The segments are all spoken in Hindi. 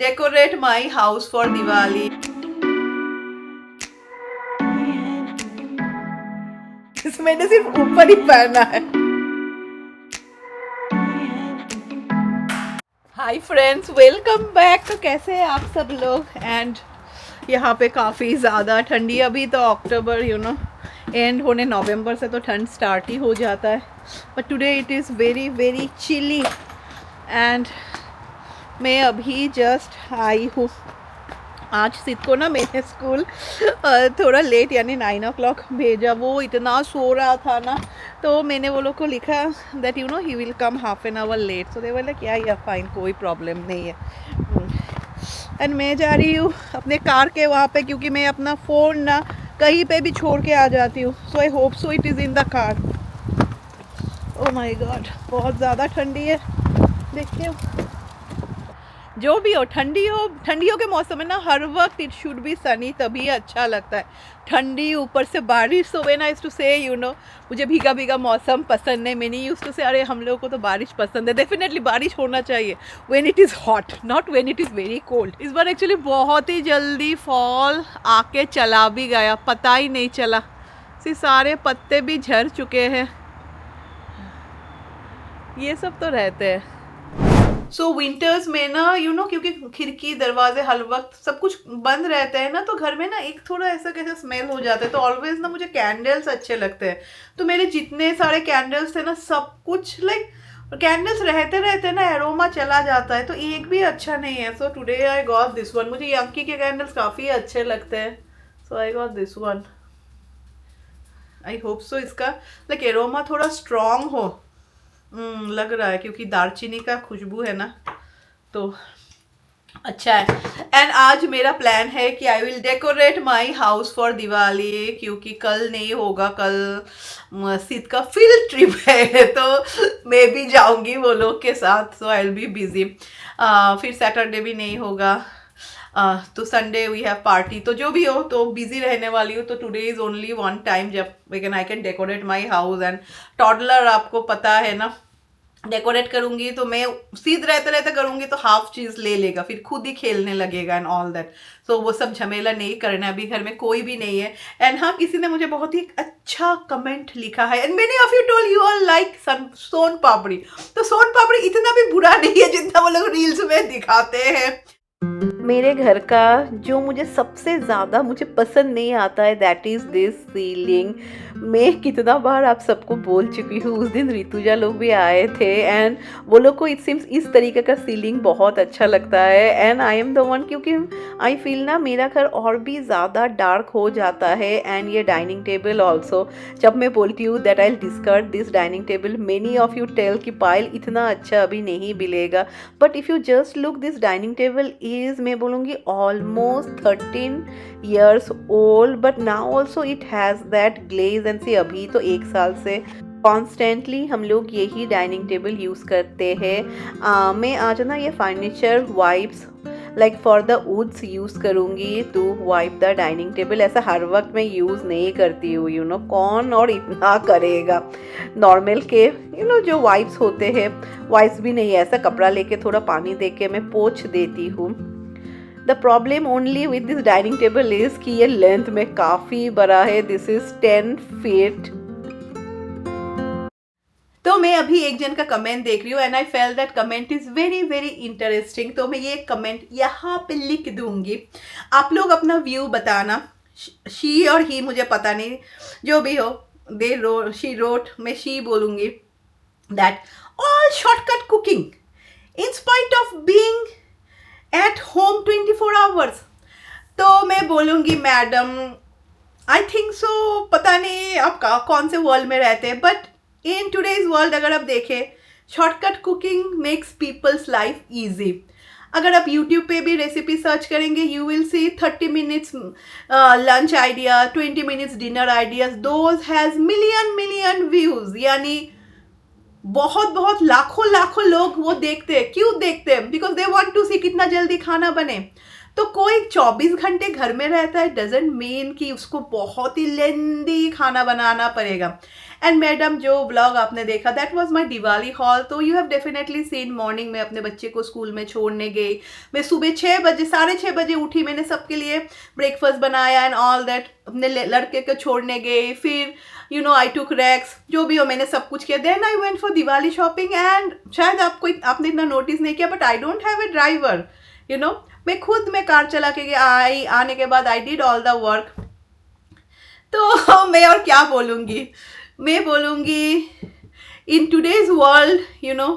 Decorate my house for Diwali. मैंने सिर्फ ऊपर ही पहना है. Hi friends, welcome back. तो कैसे हैं आप सब लोग? एंड यहाँ पे काफ़ी ज़्यादा ठंडी. अभी तो अक्टूबर एंड होने, नवंबर से तो ठंड स्टार्ट ही हो जाता है. But today it is very very chilly. And मैं अभी जस्ट आई हूँ. आज सिद को ना मैंने स्कूल थोड़ा लेट यानी 9 o'clock भेजा. वो इतना सो रहा था ना, तो मैंने वो लोग को लिखा that he will come half an hour late. So they बोले क्या या फाइन, कोई प्रॉब्लम नहीं है. एंड मैं जा रही हूँ अपने कार के वहाँ पे, क्योंकि मैं अपना फ़ोन ना कहीं पे भी छोड़ के आ जाती हूँ. So I hope so it is in the car. Oh my God, बहुत ज़्यादा ठंडी है. देखते हो, जो भी हो, ठंडियों के मौसम में ना हर वक्त इट शुड बी सनी, तभी अच्छा लगता है. ठंडी ऊपर से बारिश. So when I used to say मुझे भीगा भीगा मौसम पसंद नहीं. मैंने यूज्ड टू से अरे हम लोगों को तो बारिश पसंद है. डेफिनेटली बारिश होना चाहिए when it is hot, not when it is very cold. इस बार एक्चुअली बहुत ही जल्दी फॉल आके चला भी गया, पता ही नहीं चला. सारे पत्ते भी झड़ चुके हैं. ये सब तो रहते हैं. सो विंटर्स में ना क्योंकि खिड़की दरवाजे हर वक्त सब कुछ बंद रहते हैं ना, तो घर में ना एक थोड़ा ऐसा कैसा स्मेल हो जाता है. तो ऑलवेज ना मुझे कैंडल्स अच्छे लगते हैं. तो मेरे जितने सारे कैंडल्स थे ना, सब कुछ कैंडल्स रहते रहते ना एरोमा चला जाता है. तो एक भी अच्छा नहीं है. So today I got this one. मुझे यंकी के कैंडल्स काफ़ी अच्छे लगते हैं. So I got this one. I hope so इसका एरोमा थोड़ा स्ट्रॉन्ग हो. लग रहा है क्योंकि दालचीनी का खुशबू है ना, तो अच्छा है. एंड आज मेरा प्लान है कि I will decorate my house for Diwali, क्योंकि कल नहीं होगा. कल सिद का फील्ड ट्रिप है, तो मैं भी जाऊंगी वो लोग के साथ. सो आई विल बी बिजी. फिर सैटरडे भी नहीं होगा. तो संडे वी हैव पार्टी. तो जो भी हो, तो बिजी रहने वाली हूँ. तो today is only one time जब I can decorate my house. And toddler आपको पता है ना, डेकोरेट करूंगी तो मैं सीध रहते रहते करूंगी तो हाफ चीज़ ले लेगा, फिर खुद ही खेलने लगेगा एंड ऑल दैट. सो वो सब झमेला नहीं करना है. अभी घर में कोई भी नहीं है. एंड हाँ, किसी ने मुझे बहुत ही अच्छा कमेंट लिखा है. And many of you told you are like soan papdi. तो सोन पापड़ी इतना भी बुरा नहीं है जितना वो लोग रील्स में दिखाते हैं. मेरे घर का जो मुझे सबसे ज़्यादा मुझे पसंद नहीं आता है, दैट इज़ दिस सीलिंग. मैं कितना बार आप सबको बोल चुकी हूँ. उस दिन ऋतुजा लोग भी आए थे एंड वो लोग को इट सिम्स इस तरीके का सीलिंग बहुत अच्छा लगता है. And I am the one, क्योंकि आई फील ना मेरा घर और भी ज़्यादा डार्क हो जाता है. एंड ये डाइनिंग टेबल ऑल्सो, जब मैं बोलती हूँ that I discard this dining table, many of you tell कि पायल इतना अच्छा अभी नहीं मिलेगा. But if you just look, this dining table is, मैं बोलूँगी almost 13 years old, but now also it has that glaze. And से अभी तो 1 साल से कॉन्स्टेंटली हम लोग यही डाइनिंग टेबल यूज़ करते हैं. मैं आज ना ये furniture wipes for the woods use करूँगी to wipe the dining table. ऐसा हर वक्त मैं यूज़ नहीं करती हूँ. कौन और इतना करेगा. नॉर्मल के जो वाइप्स होते हैं, वाइप्स भी नहीं, ऐसा कपड़ा लेके थोड़ा पानी दे के मैं पोंछ देती हूँ. The problem only with this dining table is कि ये लेंथ में काफ़ी बड़ा है. This is 10 feet. तो मैं अभी एक जन का कमेंट देख रही हूँ and I fail that comment is very very interesting. तो मैं ये कमेंट यहाँ पे लिख दूंगी. आप लोग अपना व्यू बताना. शी और ही मुझे पता नहीं, जो भी हो. शी रोट, मैं शी बोलूँगी, that all shortcut cooking in spite of being at home 24 hours. तो मैं बोलूँगी मैडम, आई थिंक सो, पता नहीं आप कौन से वर्ल्ड में रहते हैं, बट इन टुडेज वर्ल्ड अगर आप देखें, shortcut cooking makes people's life easy. अगर आप यूट्यूब पे भी रेसिपी सर्च करेंगे, you will see 30 minutes lunch idea, 20 minutes dinner ideas. Those has million views. यानी बहुत लाखों लोग वो देखते हैं. क्यों देखते हैं? बिकॉज दे वांट टू सी कितना जल्दी खाना बने. तो कोई 24 घंटे घर में रहता है डजेंट मीन कि उसको बहुत ही लेंदी खाना बनाना पड़ेगा। एंड मैडम जो ब्लॉग आपने देखा that was my Diwali haul, तो you have definitely seen morning में अपने बच्चे को स्कूल में छोड़ने गई। मैं सुबह 6 बजे 6:30 उठी, मैंने सबके लिए ब्रेकफास्ट बनाया एंड ऑल दैट, अपने लड़के को छोड़ने गई, फिर you know I took racks, जो भी हो मैंने सब कुछ किया। Then I went for Diwali shopping and शायद आपने इतना नोटिस नहीं किया but I don't have a driver, you know मैं खुद में कार चला के आई। आने के बाद I did all the work. तो मैं और क्या बोलूँगी, मैं बोलूँगी in today's world you know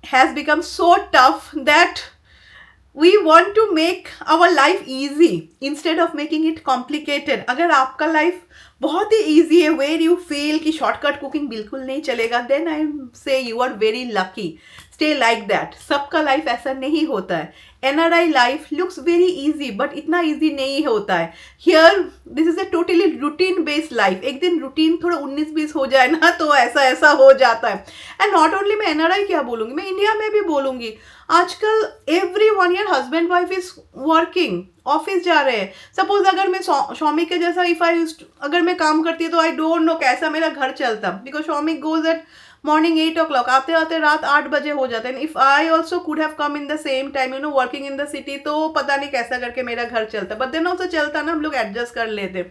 has become so tough that we want to make our life easy instead of making it complicated। अगर आपका लाइफ बहुत ही ईजी है, वेर यू फील कि शॉर्टकट कुकिंग बिल्कुल नहीं चलेगा, then I say you are very lucky, stay like that. सबका लाइफ ऐसा नहीं होता है। NRI life looks very easy but इतना इजी नहीं होता है। Here this is a totally routine based life. एक दिन रूटीन थोड़ा 19-20 हो जाए ना तो ऐसा ऐसा हो जाता है। एंड नॉट ओनली मैं एनआरआई क्या बोलूँगी, मैं इंडिया में भी बोलूँगी, आजकल every one year husband wife is working, office जा रहे हैं। सपोज अगर मैं शौमिक के जैसा अगर मैं काम करती है तो आई डोंट नो कैसा मेरा घर चलता, because Shaumik goes at morning 8 o'clock, आते आते रात 8 बजे हो जाते हैं। If I also could have come in the same time you know working in the city, तो पता नहीं कैसा करके मेरा घर चलता, बट देन ऑल्सो चलता ना, हम लोग एडजस्ट कर लेते।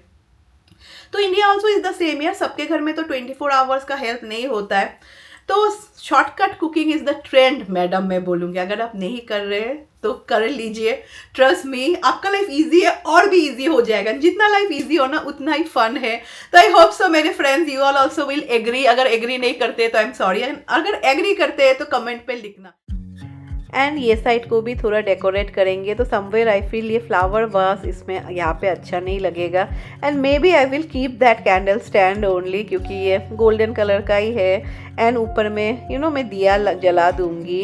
तो India also is the same यार, सबके घर में तो 24 आवर्स का हेल्प नहीं होता है। तो shortcut cooking is the trend madam, मैं बोलूँगी। अगर आप नहीं कर रहे हैं तो कर लीजिए, ट्रस्ट मी आपका लाइफ इजी है और भी इजी हो जाएगा। जितना लाइफ इजी हो ना उतना ही फन है। तो आई होप सो मेरे friends you all also will agree. अगर एग्री नहीं करते तो आई एम सॉरी, अगर एग्री करते हैं तो कमेंट पे लिखना। एंड ये साइड को भी थोड़ा डेकोरेट करेंगे, तो समवेयर आई फील ये फ्लावर वास इसमें यहाँ पे अच्छा नहीं लगेगा। And maybe I will keep that candle stand only, क्योंकि ये गोल्डन कलर का ही है। एंड ऊपर में यू नो मैं दिया जला दूंगी।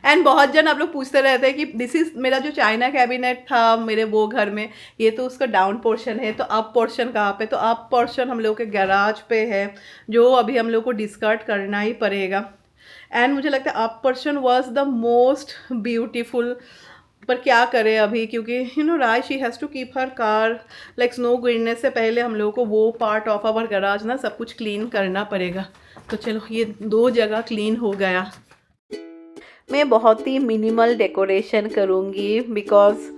एंड बहुत जन आप लोग पूछते रहते हैं कि दिस इज़ मेरा जो चाइना कैबिनेट था मेरे वो घर में, ये तो उसका डाउन पोर्शन है, तो अप पोर्शन कहाँ पे? तो अप पोर्शन हम लोग के गैराज पे है, जो अभी हम लोग को डिस्कार्ड करना ही पड़ेगा। एंड मुझे लगता है up portion was the most beautiful, पर क्या करें अभी, क्योंकि you know Rai she has to keep her car like snow गिरने से पहले हम लोग को वो पार्ट ऑफ आवर गराज ना सब कुछ क्लीन करना पड़ेगा। तो चलो ये 2 जगह क्लीन हो गया। मैं बहुत ही मिनिमल डेकोरेशन करूँगी, बिकॉज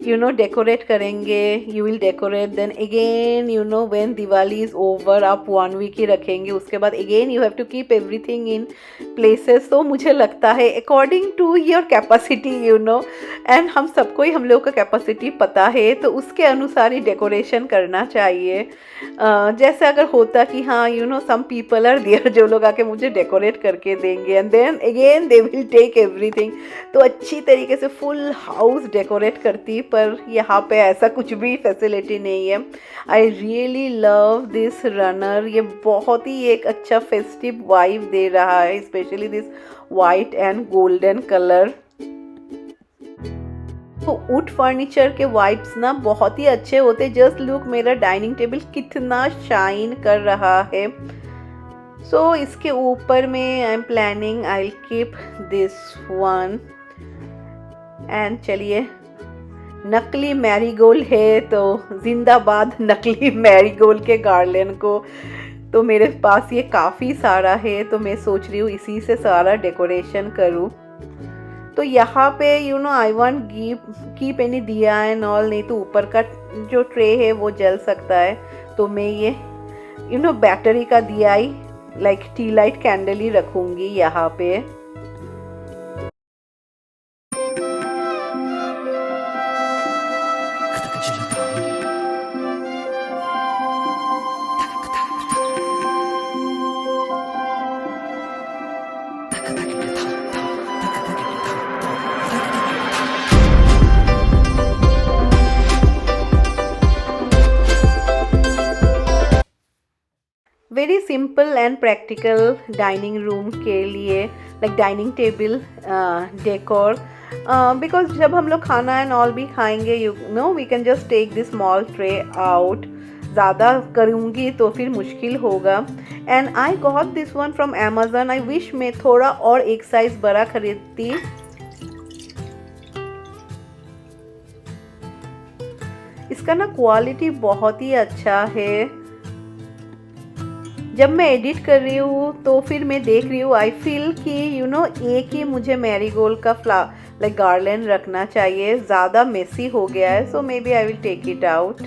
यू नो डेकोरेट करेंगे, you will decorate, then again you know when Diwali is over आप 1 वीक ही रखेंगे, उसके बाद again you have to keep everything in places. तो मुझे लगता है according to your capacity you know, and हम सबको ही हम लोग का कैपेसिटी पता है, तो उसके अनुसार ही डेकोरेशन करना चाहिए। जैसे अगर होता कि हाँ you know some people are there जो लोग आके मुझे डेकोरेट करके देंगे and then again they will take everything, तो अच्छी तरीके से फुल हाउस डेकोरेट करती, पर यहाँ पे ऐसा कुछ भी फैसिलिटी नहीं है। I really love this runner, ये बहुत ही एक अच्छा फेस्टिव वाइब दे रहा है, specially this white and golden colour. तो वुड फर्नीचर के वाइब्स ना बहुत ही अच्छे होते। जस्ट लुक मेरा डाइनिंग टेबल कितना शाइन कर रहा है। सो इसके ऊपर में I am planning I will keep this one. And चलिए, नकली मैरीगोल्ड है तो जिंदाबाद नकली मैरीगोल्ड के गार्लन को। तो मेरे पास ये काफ़ी सारा है, तो मैं सोच रही हूँ इसी से सारा डेकोरेशन करूँ। तो यहाँ पे you know I want keep any दिया एंड ऑल, नहीं तो ऊपर का जो ट्रे है वो जल सकता है। तो मैं ये यू नो बैटरी का दिया ही लाइक टी लाइट कैंडल ही रखूँगी यहाँ पे। Very simple and practical dining room के लिए like dining table decor, because जब हम लोग खाना एंड ऑल भी खाएंगे you know we can just take this small tray out. ज़्यादा करूँगी तो फिर मुश्किल होगा। And I got this one from Amazon. I wish मैं थोड़ा और एक साइज़ बड़ा खरीदती, इसका ना क्वालिटी बहुत ही अच्छा है। जब मैं एडिट कर रही हूँ तो फिर मैं देख रही हूँ, आई फील कि एक ही मुझे मैरीगोल्ड का लाइक गार्लैंड रखना चाहिए, ज़्यादा मेसी हो गया है, so maybe I will take it out.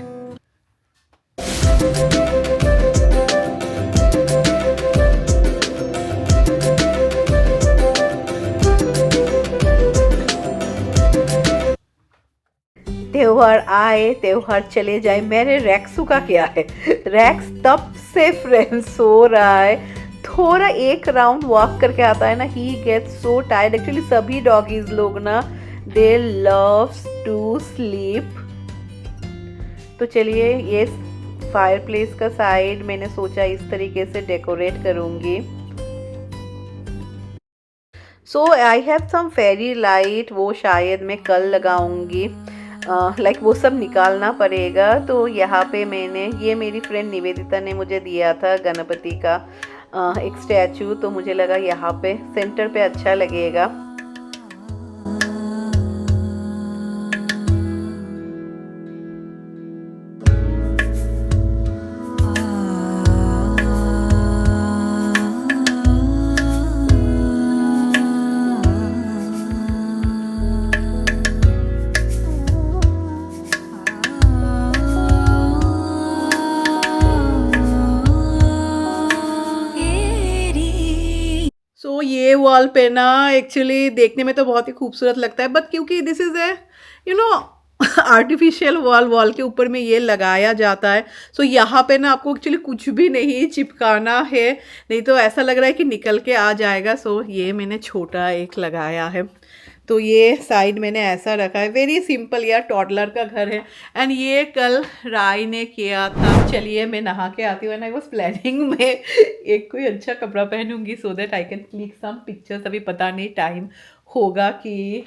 त्योहार आए त्योहार चले जाए, मेरे रैक्सू का क्या है, रैक्स तब से फ्रेंड्स सो रहा है, थोड़ा एक राउंड वॉक करके आता है ना, he gets so tired. Actually सभी डॉगीज लोग ना दे लव्स टू स्लीप। तो चलिए ये फायर प्लेस का साइड मैंने सोचा इस तरीके से डेकोरेट करूँगी। सो I have some fairy light, वो शायद मैं कल लगाऊंगी, लाइक वो सब निकालना पड़ेगा। तो यहाँ पे मैंने, ये मेरी फ्रेंड निवेदिता ने मुझे दिया था गणपति का एक स्टैचू, तो मुझे लगा यहाँ पे सेंटर पे अच्छा लगेगा। सो ये वॉल पे ना एक्चुअली देखने में तो बहुत ही खूबसूरत लगता है, बट क्योंकि this is a you know artificial wall, wall के ऊपर में ये लगाया जाता है, सो यहाँ पे ना आपको एक्चुअली कुछ भी नहीं चिपकाना है, नहीं तो ऐसा लग रहा है कि निकल के आ जाएगा। सो ये मैंने छोटा एक लगाया है। तो ये साइड मैंने ऐसा रखा है, वेरी सिंपल यार, टॉडलर का घर है। एंड ये कल राय ने किया था। चलिए मैं नहा के आती हूँ, एंड आई वाज प्लानिंग में एक कोई अच्छा कपड़ा पहनूंगी so that I can click some pictures. अभी पता नहीं टाइम होगा कि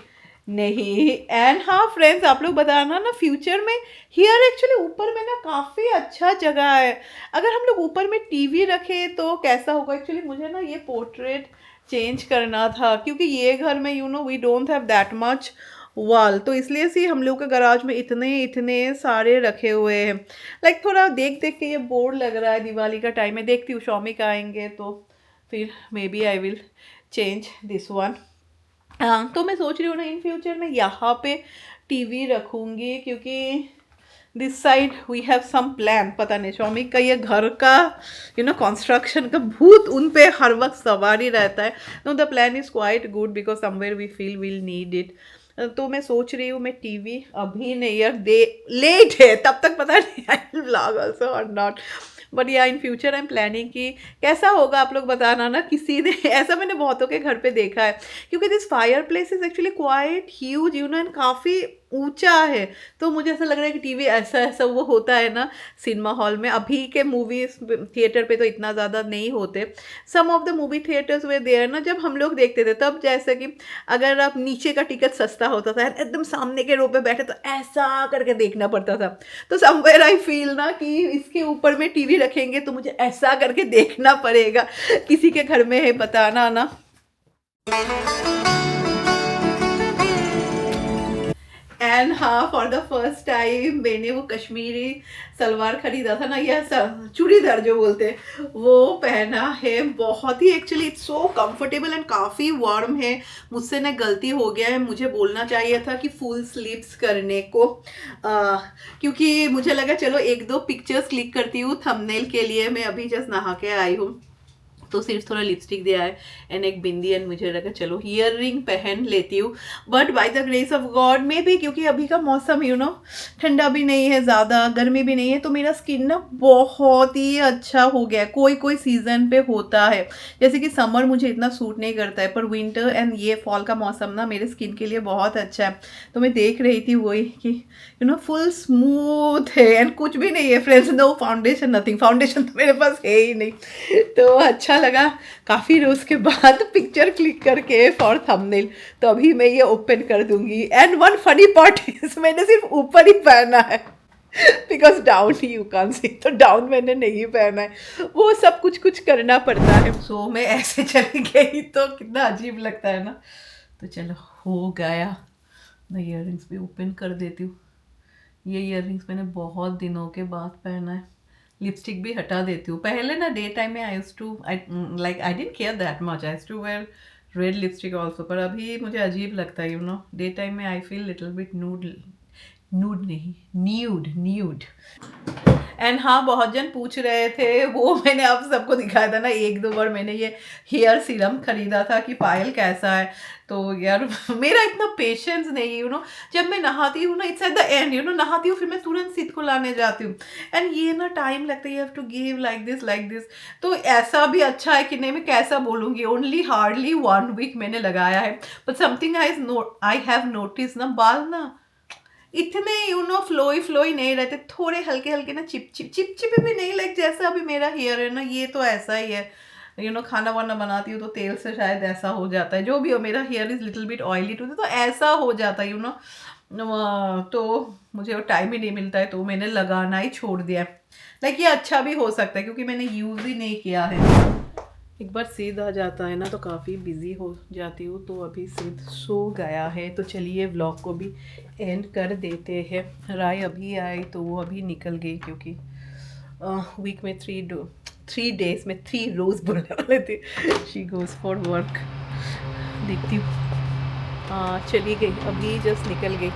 नहीं। एंड हाँ फ्रेंड्स, आप लोग बताना ना फ्यूचर में हियर एक्चुअली ऊपर में ना काफ़ी अच्छा जगह है, अगर हम लोग ऊपर में टीवी रखें तो कैसा होगा। एक्चुअली मुझे ना ये पोर्ट्रेट चेंज करना था, क्योंकि ये घर में we don't have that much wall, तो इसलिए से हम लोग के गराज में इतने इतने सारे रखे हुए हैं। लाइक थोड़ा देख देख के ये बोर लग रहा है। दिवाली का टाइम है, देखती हूँ शॉमी का आएंगे तो फिर maybe I will change this one. तो मैं सोच रही हूँ ना इन फ्यूचर में यहाँ पे टीवी रखूँगी, क्योंकि this side we have some plan. पता नहीं स्वामी का ये घर का कंस्ट्रक्शन का भूत उन पे हर वक्त सवार ही रहता है। No, the plan is quite good because somewhere we feel will need it. तो मैं सोच रही हूँ मैं टीवी अभी नहीं यार, दे लेट है तब तक पता नहीं आई विल व्लॉग आल्सो और नॉट, बट या in future I am planning कि कैसा होगा आप लोग बताना ना। किसी ने ऐसा मैंने बहुतों के घर पे देखा है, क्योंकि this fire place is actually quite huge and काफ़ी ऊंचा है। तो मुझे ऐसा लग रहा है कि टीवी ऐसा ऐसा वो होता है ना सिनेमा हॉल में। अभी के मूवीज थिएटर पे तो इतना ज़्यादा नहीं होते। Some of the movie theatres वे देयर ना, जब हम लोग देखते थे तब जैसे कि अगर आप नीचे का टिकट सस्ता होता था, एकदम सामने के रो पे बैठे तो ऐसा करके देखना पड़ता था। तो समवेयर आई फील ना कि इसके ऊपर में टीवी रखेंगे तो मुझे ऐसा करके देखना पड़ेगा। किसी के घर में है बताना ना। एंड हाँ, फॉर द फर्स्ट टाइम मैंने वो कश्मीरी सलवार खरीदा था ना, यह चूड़ीदार जो बोलते हैं, वो पहना है। बहुत ही actually it's so comfortable and काफ़ी वार्म है। मुझसे ना गलती हो गया है, मुझे बोलना चाहिए था कि फुल स्लीव्स करने को, क्योंकि मुझे लगा चलो एक दो पिक्चर्स क्लिक करती हूँ थंबनेल के लिए। मैं अभी जस्ट नहा के आई हूँ तो सिर्फ थोड़ा लिपस्टिक दिया है एंड एक बिंदी, एंड मुझे लगा चलो ईयर रिंग पहन लेती हूँ। But by the grace of God में भी, क्योंकि अभी का मौसम ठंडा भी नहीं है ज़्यादा, गर्मी भी नहीं है, तो मेरा स्किन ना बहुत ही अच्छा हो गया है। कोई कोई सीज़न पे होता है, जैसे कि समर मुझे इतना सूट नहीं करता है, पर विंटर एंड ये फॉल का मौसम ना मेरे स्किन के लिए बहुत अच्छा है। तो मैं देख रही थी वही कि फुल स्मूथ है एंड कुछ भी नहीं है friends, no foundation, nothing. Foundation तो मेरे पास है ही नहीं, तो अच्छा लगा काफ़ी रोज़ के बाद पिक्चर क्लिक करके फॉर थंबनेल। तो अभी मैं ये ओपन कर दूंगी। And one funny part is मैंने सिर्फ ऊपर ही पहना है because down you can see, तो डाउन मैंने नहीं पहना है, वो सब कुछ कुछ करना पड़ता है। सो मैं ऐसे चली गई तो कितना अजीब लगता है ना। तो चलो हो गया, मैं ईयर रिंग्स भी ओपन कर देती हूँ। ये ईयररिंग्स मैंने बहुत दिनों के बाद पहना है। लिपस्टिक भी हटा देती हूँ। पहले ना डे टाइम में I didn't care that much, I used to wear red lipstick also, पर अभी मुझे अजीब लगता है, यू नो, डे टाइम में आई फील लिटिल बिट नूड नहीं, न्यूड। एंड हाँ, बहुत जन पूछ रहे थे, वो मैंने आप सबको दिखाया था ना, 1-2 बार मैंने ये हेयर सीरम खरीदा था कि पायल कैसा है। तो यार मेरा इतना पेशेंस नहीं, यू नो, जब मैं नहाती हूँ ना, it's at the end, you know, नहाती हूँ फिर मैं तुरंत सिद्ध को लाने जाती हूँ, एंड ये ना टाइम लगता है, you have to give like this. तो ऐसा भी अच्छा है कि नहीं, मैं कैसा बोलूँगी, ओनली हार्डली 1 वीक मैंने लगाया है, but something I have notice ना, बाल ना इतने, यू नो, फ्लोई नहीं रहते, थोड़े हल्के हल्के ना चिप भी नहीं, लाइक जैसा अभी मेरा हेयर है ना, ये तो ऐसा ही है, यू नो, खाना वाना बनाती हूँ तो तेल से शायद ऐसा हो जाता है, जो भी हो, मेरा hair is little bit oily too, तो ऐसा हो जाता है, यू नो। तो मुझे वो टाइम ही नहीं मिलता है, तो मैंने लगाना ही छोड़ दिया। लाइक ये अच्छा भी हो सकता है क्योंकि मैंने यूज़ ही नहीं किया है। एक बार सिद्ध आ जाता है ना तो काफ़ी बिजी हो जाती हूँ, तो अभी सिद्ध सो गया है, तो चलिए व्लॉग को भी एंड कर देते हैं। राय अभी आई तो वो अभी निकल गई, क्योंकि वीक में 3 डेज में 3 रोज़ बोलने वाले थे, शी गोज़ फॉर वर्क। देखती हूँ, हाँ चली गई, अभी जस्ट निकल गई।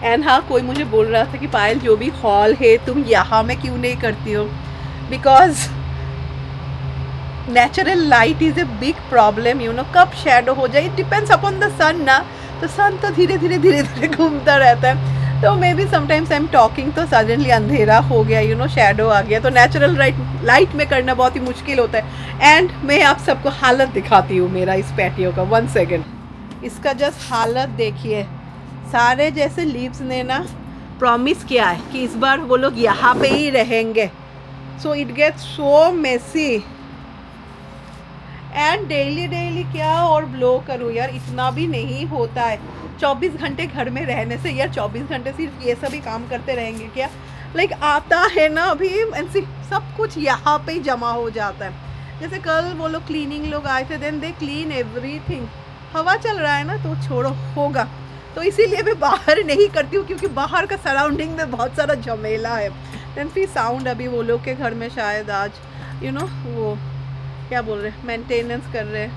एंड हाँ, कोई मुझे बोल रहा था कि पायल जो भी हॉल है तुम यहाँ में क्यों नहीं करती हो, because natural light is a big problem, you know, कब शेडो हो जाए, इट डिपेंड्स अपॉन द सन ना, तो सन तो धीरे धीरे घूमता रहता है, तो may be sometimes I am talking तो सडनली अंधेरा हो गया, यू नो, शेडो आ गया, तो नेचुरल लाइट में करना बहुत ही मुश्किल होता है। एंड मैं आप सबको हालत दिखाती हूँ मेरा इस पैटियो का, 1 सेकेंड, इसका जस्ट हालत देखिए। सारे जैसे लीव्स ने ना प्रॉमिस किया है कि इस बार वो लोग यहाँ पे ही रहेंगे, so it gets so messy, and daily क्या और ब्लो करूँ यार, इतना भी नहीं होता है 24 घंटे घर में रहने से। यार 24 घंटे सिर्फ ये सभी काम करते रहेंगे क्या? लाइक आता है ना अभी, सब कुछ यहाँ पे ही जमा हो जाता है। जैसे कल वो लोग क्लीनिंग लोग आए थे, देन दे क्लीन एवरीथिंग। हवा चल रहा है ना तो छोड़ो, होगा, तो इसीलिए मैं बाहर नहीं करती हूँ, क्योंकि बाहर का सराउंडिंग में बहुत सारा झमेला है। देन फिर साउंड, अभी वो लोग के घर में शायद आज, यू नो, वो क्या बोल रहे हैं, मेंटेनेंस कर रहे हैं,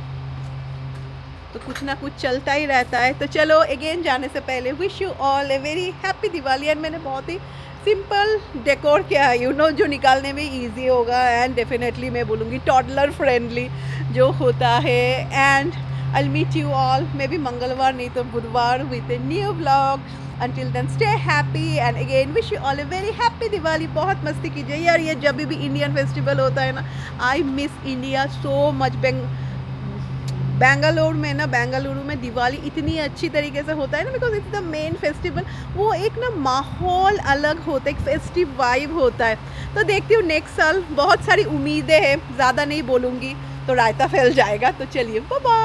तो कुछ ना कुछ चलता ही रहता है। तो चलो अगेन जाने से पहले wish you all a very happy Diwali. And मैंने बहुत ही सिंपल डेकोर किया है, यू नो, जो निकालने में इजी होगा, एंड डेफिनेटली मैं बोलूँगी टॉडलर फ्रेंडली जो होता है। And I meet you all maybe मंगलवार नहीं तो बुधवार with a new vlog. Until then stay happy and again wish you all a very happy Diwali। बहुत मस्ती कीजिए यार, ये जब भी इंडियन फेस्टिवल होता है ना, I miss India so much. Bengaluru में दिवाली इतनी अच्छी तरीके से होता है ना, because it's the main festival. वो एक ना माहौल अलग होता है, एक फेस्टिव वाइब होता है। तो देखती हूँ नेक्स्ट साल, बहुत सारी उम्मीदें हैं, ज़्यादा नहीं बोलूँगी तो रायता फैल जाएगा। तो चलिए बाय बाय।